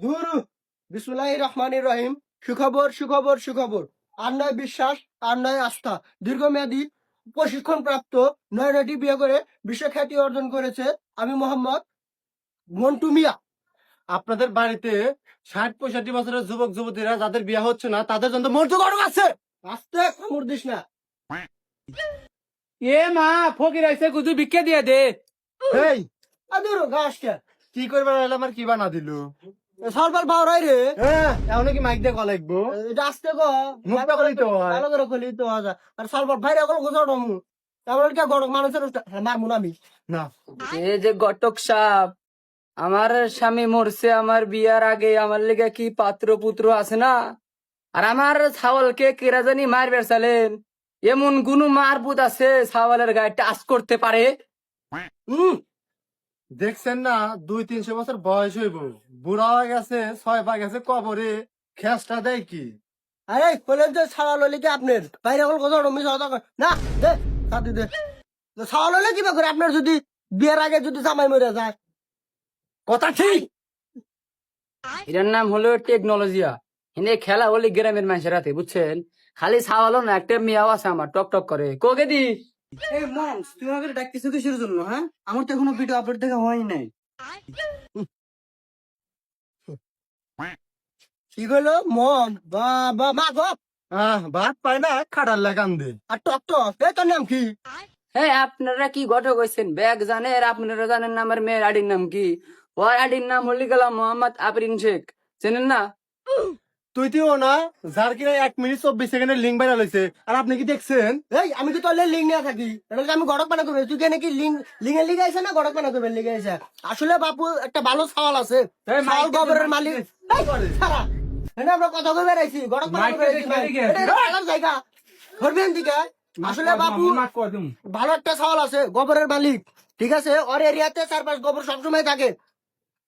ধুরু বিসমিল্লাহির রহমানির রহিম। সুখবর সুখবর সুখবর। আর নয় বিশ্বাস, আর নয় আস্থা। দীর্ঘমেয়াদী প্রশিক্ষণ প্রাপ্ত 9টি বিয়ে করে বিশ্বখ্যাতি অর্জন করেছে আমি মোহাম্মদ মন্টু মিয়া। আপনাদের বাড়িতে 60-65 বছরের যুবক যুবতীরা যাদের বিয়ে হচ্ছে না তাদের জন্য মর্যাদা গরম আছে। আস্তে খবর দিস না। এ মা ফকির আইছে কুদু ভিক্ষা দিয়ে দে। এই আদুরো গাছটা কি করবার হলে আমার কি বানা দিল? সরবার বাউরাই রে। হ্যাঁ এখন কি মাইক দিয়ে কলাইবো? এটা আস্তে গো, মুখটা বলি তো হয়। ভালো করে খুলি তো হয়। আর সরবার ভাইরে ওগুলো গোছাড়ো মু। তারপর কি গড়ক মানুষের মারমু না আমি। না এই যে ঘটক সাহেব, আমার স্বামী মরছে আমার বিয়ার আগে, আমার লেগে কি পাত্র পুত্র আছে না? আর আমার ছাওয়ালকে কেরা জানি মার বেড়ালেন, এমন কোন মারপুত আছে ছাওয়ালের গায়ে টাচ করতে পারে? দেখছেন না 200-300 বছর বয়স হইব, বুড়া হয়ে গেছে, 6 পা গেছে কবরে, খেসটা দেয় কি? আরে বলেন যে ছাওয়াল হলে কি আপনার বাইরে ওগুলো গোছাড়ো মিস হতা না দে সাথে দে। ছাওয়াল হলে কি করে আপনার যদি বিয়ের আগে যদি জামাই মরে যায়? কথা ঠিক। এটার নাম হলো টেকনোলজিয়া। এনে খেলা হলে গ্রামের মানুষের হাতে, বুঝছেন? খালি ছাওয়ালো না, একটা মেয়াও আছে আমার টক টক করে। কোকে দি এই মমস, তুমি আমাকে ডাকতেছো কিসের জন্য? হ্যাঁ, আমার তো এখনো ভিডিও আপলোড দেখা হয়নি নাই। কি হলো মন বাবা মা গো ভাত পায় না খাটার লাগান দে। আর টক টক এই তোর নাম কি? হ্যাঁ, আপনারা কি ঘটক হয়েছেন ব্যাগ জানেন? আপনারা জানেন না আমার মেয়ের আডির নাম কি? ওর আডির নাম হলি গেলাম মোহাম্মদ আফরিন শেখ, চেনেন না? তুই তুইও না, যার কিনা 1 মিনিট 24 সেকেন্ডের লিঙ্ক ভাইরাল হয়েছে, আর আপনি কি দেখছেন? এই আমি কি তোর লিঙ্ক নিয়ে থাকি? এটা কি আমি গড়ক বানা করবে? তুই কেন কি লিঙ্কে লিখে আছে না গড়ক বানা করবে লিখে আছে? আসলে বাপু একটা ভালো সওয়াল আছে। সওয়াল গোবরের মালিক এই, ছাড়া। এনে আমরা কথা কই বেরাইছি গড়ক বানা করবে। এটা আলাদা জায়গা ধরবেন দিকে। আসলে বাপু ভালো একটা সওয়াল আছে, গোবরের মালিক, ঠিক আছে? ওর এরিয়াতে 4-5 গোবর সবসময় থাকে।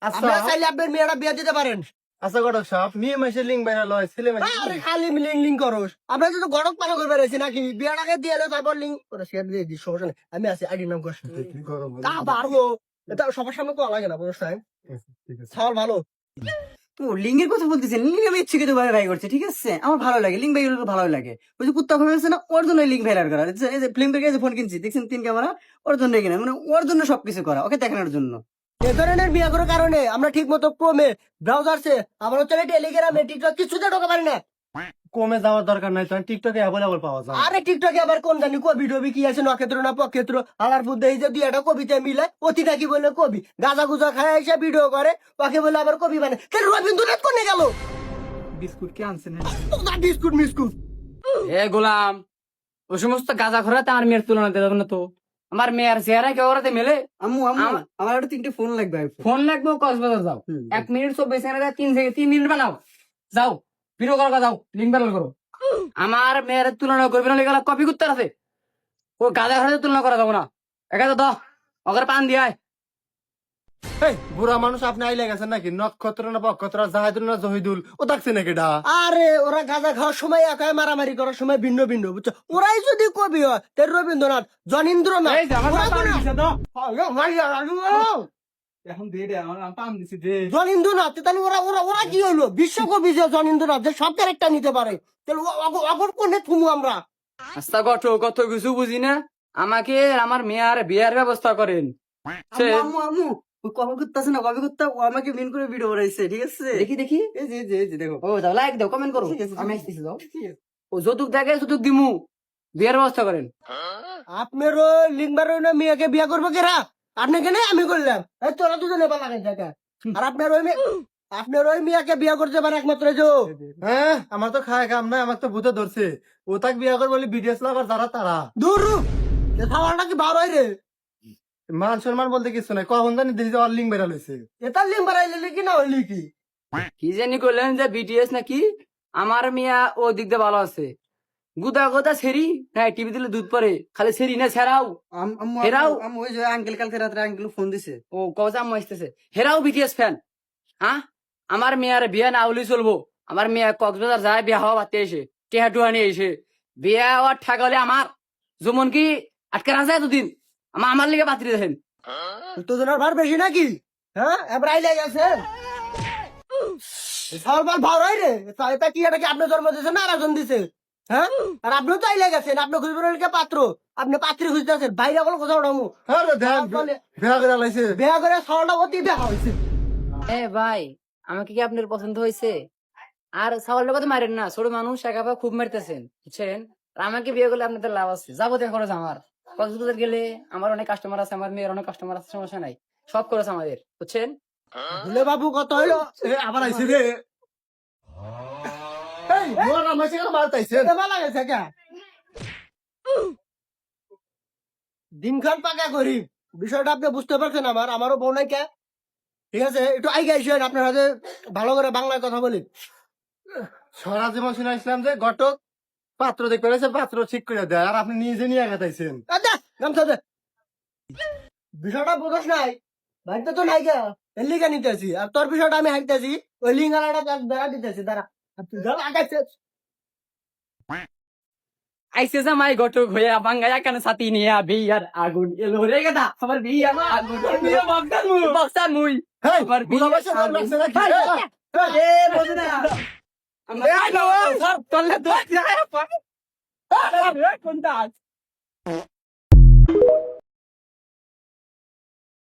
আচ্ছা আপনারা চাইলে আপনার মেয়েটা বিয়ে দিতে পারেন। আচ্ছা গড়ক সাহেব, মেয়ে মাসে লিঙ্ক ভাইরাল হয়, ছেলে মাসে আরে খালি লিঙ্ক করস। আমরা যদি গড়ক পালন করবে রয়েছি নাকি বিয়ের আগে দিয়ে এলো তারপর লিঙ্ক করে শেয়ার দিয়ে দিই, সমস্যা নেই। আমি আছি আইডি নাম কর তা পারবো। এটা সবার সামনে কোয়া লাগে না বুঝছ টাইম। সওয়াল ভালো। তো লিঙ্গের কথা বলতেছেন, লিঙ্গ আমি ইচ্ছে ভাবে ভাই করছে, ঠিক আছে? আমার ভালো লাগে, লিঙ্ক ভাই ভালো লাগে। ওই যে কুত্তা ভাবে আছে না, ওর জন্য লিঙ্ক ভাইরাল করা। এই যে ফিল্ম থেকে ফোন কিনছি, দেখছেন 3 ক্যামেরা, ওর জন্য কিনা, মানে ওর জন্য সবকিছু করা, ওকে দেখানোর জন্য। এ ধরনের বিয়ে করার কারণে আমরা ঠিক মতো ক্রোমে ব্রাউজারসে আমার হচ্ছে টেলিগ্রামে টিকটক কিছুতে ঢোকা পারি না। কমে যাওয়ার দরকার নাই, তো টিকটকে অ্যাভেলেবল পাওয়া যায়। আরে টিকটকে আবার কোন জানি কবি টবি কি আছে নক্ষত্র না পক্ষেত্র আলার বুদ্ধে এই যে দুই একটা কবিতা মিলে অতি নাকি বলে কবি গাঁজা গুজা খায় এসে ভিডিও করে ওকে বলে আবার কবি মানে কেন রবীন্দ্রনাথ কোনে গেল? বিস্কুট কে আনছেন? বিস্কুট মিস্কুট এ গোলাম, ওই সমস্ত গাঁজা খোরাতে আমার মেয়ের তুলনা দেওয়া যাবে না তো। আমার মেয়ের চেহারা কেউ ওরাতে মেলে? আম্মু আম্মু, আমার একটা 3টে ফোন লাগবে। ফোন লাগবে, কক্সবাজার যাও, 1 মিনিট 24 সেকেন্ড, 3 মিনিট বানাও, যাও ভিডিও করা যাও, লিঙ্ক ভাইরাল করো। আমার মেয়ের তুলনা করবে না, লেগে কপি করতে আছে। ও গাঁজা খোরাতে তুলনা করা যাবো না। একা তো ওকে পান দিয়ে এই বুড়া মানুষ আপনি আইলে গেছেন নাকি? নক্ষত্র না পক্ষত্র, জাহিদুল না জহিদুল, ও থাকছে নাকি ডা? আরে ওরা গাঁজা খাওয়ার সময় একা মারামারি করার সময় ভিন্ন ভিন্ন বুঝছো। ওরাই যদি কবি হয় তাই রবীন্দ্রনাথ জনীন্দ্রনাথ এখন দিয়ে দে, আমার পান দিছি দে। জনীন্দ্রনাথ তাহলে ওরা ওরা ওরা কি হলো বিশ্বকবি যে জনীন্দ্রনাথ যে সব ক্যারেক্টার নিতে পারে তাহলে অগর কোনে থুমু আমরা? আস্তা কত কিছু বুঝি না, আমাকে আমার মেয়ের বিয়ার ব্যবস্থা করেন। আম্মু আম্মু আম্মু, ওই কবে করতেছে না, কবে করতে ও আমাকে মেন করে ভিডিও বানাইছে, ঠিক আছে? দেখি দেখি। এই যে দেখো। ও দাও, লাইক দাও, কমেন্ট করো, ঠিক আছে, আমি আসতেছি। দাও ও যৌতুক দেখে যৌতুক দিমু, বিয়ার ব্যবস্থা করেন। আপনারও লিঙ্কবার মেয়েকে বিয়ে করবো কেরা? আপনি কেন আমি করলাম? এই তোরা দুজনে পালা খাই থাকা। আর আপনার ওই মেয়েকে বিয়ে করতে পারে একমাত্র যে ও। হ্যাঁ আমার তো খায় কাম নাই, আমার তো ভূতে ধরছে। ও তাক বিয়া করে বলি বিডিএস লাভার যারা তারা। দূর খাওয়াটা কি বার হয় রে? মান সম্মান বলতে কিছু নাই, কখন জানি দেখি অল লিঙ্ক বেরাল হয়েছে। এটা লিঙ্ক বাড়াইলে কি না হইলি কি? কি জানি করলেন যে বিটিএস নাকি? আমার মিয়া ও দিক দিয়ে ভালো আছে, গুদা গুদা সেরি, হ্যাঁ টিভি দিলে দুধ পরে, খালি সেরি না ছেড়াও। আম্মু হেরাও। আম্মু, ওই যে আঙ্কেল কালকে রাত্রে আঙ্কেল ফোন দিছে। ও কজাম আসতেছে, হেরাও বিটিএস ফ্যান। হ্যাঁ, আমার মেয়ের বিয়া না হলে চলবো। আমার মেয়ে কক্সবাজার যায় বিয়া হওয়া বাড়তে এসে, টেহা টুহা নিয়ে এসে বিয়া হওয়ার ঠাকা হলে আমার যেমন কি আটকে রাজা এতদিন আমার লিগে বাতিল দেখেন। তোদের ভার বেশি নাকি? হ্যাঁ এবার আইলে গেছে সরবার ভাও রাই রে এটা কি এটা কি আপনি জন্ম দিয়েছেন না আর একজন দিছে হ্যাঁ আর আপনিও তো আইলে গেছেন আপনি খুঁজবেন কে পাত্র আপনি পাত্রী খুঁজতেছেন বাইরে কোনো কথা ওঠামু আরে দেন বিয়া করে লাইছে বিয়া করে ছাওয়ালটা অতি দেখা হয়েছে এ ভাই আমাকে কি আপনার পছন্দ হয়েছে আর ছাগলের কথা মারেন না ছোট মানুষ একা একা খুব মারতেছেন বুঝছেন আর আমাকে বিয়ে করলে আপনাদের লাভ আছে যাবতীয় খরচ আমার কক্সবাজার গেলে আমার অনেক কাস্টমার আছে আমার মেয়ের অনেক কাস্টমার আছে সমস্যা নাই সব খরচ আমাদের বুঝছেন ভুলে বাবু কত হইলো এ আবার আইছে রে এই মোর আমাকে কেন মারতাইছে দেবা লাগেছে কে দিনখান পাকা করি বিষয়টা আপনি বুঝতে পারছেন আমারও বউ নাই কে ঠিক আছে একটু আগে আইসেন আপনার হাতে ভালো করে বাংলায় কথা বলি সরাজে মশিনা ইসলাম যে ঘটক পাত্র দেখতে পেরেছে পাত্র ঠিক করে দেয় আর আপনি নিজে নিয়ে গেতাইছেন আচ্ছা গামছা দে বিষয়টা বুঝোস নাই বাড়িতে তো নাই কে এর লিগা নিতেছি আর তোর বিষয়টা আমি হাঁটতেছি ওই লিঙ্গালাটা দাঁড়া দিতেছি দাঁড়া আর তুই যা আগাইছিস আইসে জামাই ঘটক হয়ে বাঙ্গায়া কেন ছাতি নিয়ে বিয়ার আগুন এলো রে গেদা আমার বিয়ার আগুন বক্সার মুই হেই আমার বুঝা বিয়ে পাইছে আগুন। লাগছে নাকি এ বোঝে না আমার তলে দোয়া কোনটা